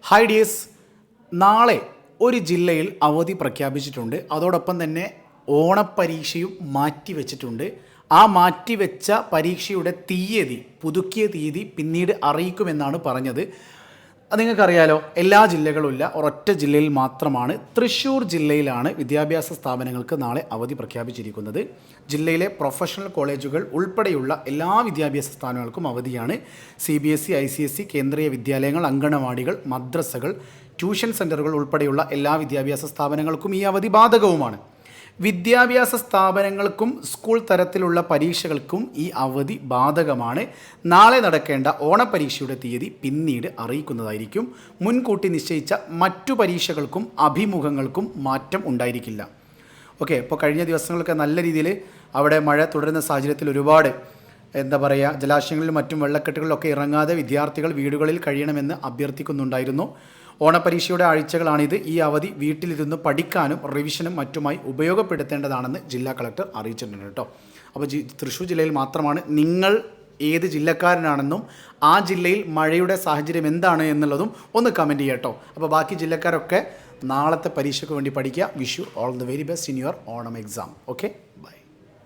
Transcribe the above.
Hi dears, നാളെ ഒരു ജില്ലയിൽ അവധി പ്രഖ്യാപിച്ചിട്ടുണ്ട്. അതോടൊപ്പം തന്നെ ഓണപ്പരീക്ഷയും മാറ്റിവെച്ചിട്ടുണ്ട്. ആ മാറ്റിവെച്ച പരീക്ഷയുടെ പുതുക്കിയ തീയതി പിന്നീട് അറിയിക്കുമെന്നാണ് പറഞ്ഞത്. അത് നിങ്ങൾക്കറിയാലോ, എല്ലാ ജില്ലകളും ഇല്ല, ഒരൊറ്റ ജില്ലയിൽ മാത്രമാണ്. തൃശ്ശൂർ ജില്ലയിലാണ് വിദ്യാഭ്യാസ സ്ഥാപനങ്ങൾക്ക് നാളെ അവധി പ്രഖ്യാപിച്ചിരിക്കുന്നത്. ജില്ലയിലെ പ്രൊഫഷണൽ കോളേജുകൾ ഉൾപ്പെടെയുള്ള എല്ലാ വിദ്യാഭ്യാസ സ്ഥാപനങ്ങൾക്കും അവധിയാണ്. CBSE, ICSE, കേന്ദ്രീയ വിദ്യാലയങ്ങൾ, അങ്കണവാടികൾ, മദ്രസകൾ, ട്യൂഷൻ സെൻ്ററുകൾ ഉൾപ്പെടെയുള്ള എല്ലാ വിദ്യാഭ്യാസ സ്ഥാപനങ്ങൾക്കും ഈ അവധി ബാധകവുമാണ്. വിദ്യാഭ്യാസ സ്ഥാപനങ്ങൾക്കും സ്കൂൾ തരത്തിലുള്ള പരീക്ഷകൾക്കും ഈ അവധി ബാധകമാണ്. നാളെ നടക്കേണ്ട ഓണപ്പരീക്ഷയുടെ തീയതി പിന്നീട് അറിയിക്കുന്നതായിരിക്കും. മുൻകൂട്ടി നിശ്ചയിച്ച മറ്റു പരീക്ഷകൾക്കും അഭിമുഖങ്ങൾക്കും മാറ്റം ഉണ്ടായിരിക്കില്ല. ഓക്കെ, ഇപ്പോൾ കഴിഞ്ഞ ദിവസങ്ങളൊക്കെ നല്ല രീതിയിൽ അവിടെ മഴ തുടരുന്ന സാഹചര്യത്തിൽ ഒരുപാട് ജലാശയങ്ങളിലും മറ്റും വെള്ളക്കെട്ടുകളിലൊക്കെ ഇറങ്ങാതെ വിദ്യാർത്ഥികൾ വീടുകളിൽ കഴിയണമെന്ന് അഭ്യർത്ഥിക്കുന്നുണ്ടായിരുന്നു. ഓണപ്പരീക്ഷയുടെ ആഴ്ചകളാണിത്. ഈ അവധി വീട്ടിലിരുന്ന് പഠിക്കാനും റിവിഷനും മറ്റുമായി ഉപയോഗപ്പെടുത്തേണ്ടതാണെന്ന് ജില്ലാ കളക്ടർ അറിയിച്ചിട്ടുണ്ട് കേട്ടോ. അപ്പോൾ തൃശ്ശൂർ ജില്ലയിൽ മാത്രമാണ്. നിങ്ങൾ ഏത് ജില്ലക്കാരനാണെന്നും ആ ജില്ലയിൽ മഴയുടെ സാഹചര്യം എന്താണ് എന്നുള്ളതും ഒന്ന് കമൻറ്റ് ചെയ്യുക കേട്ടോ. അപ്പോൾ ബാക്കി ജില്ലക്കാരൊക്കെ നാളത്തെ പരീക്ഷയ്ക്ക് വേണ്ടി പഠിക്കുക. Wish you all the very best in your Onam exam. Okay, by.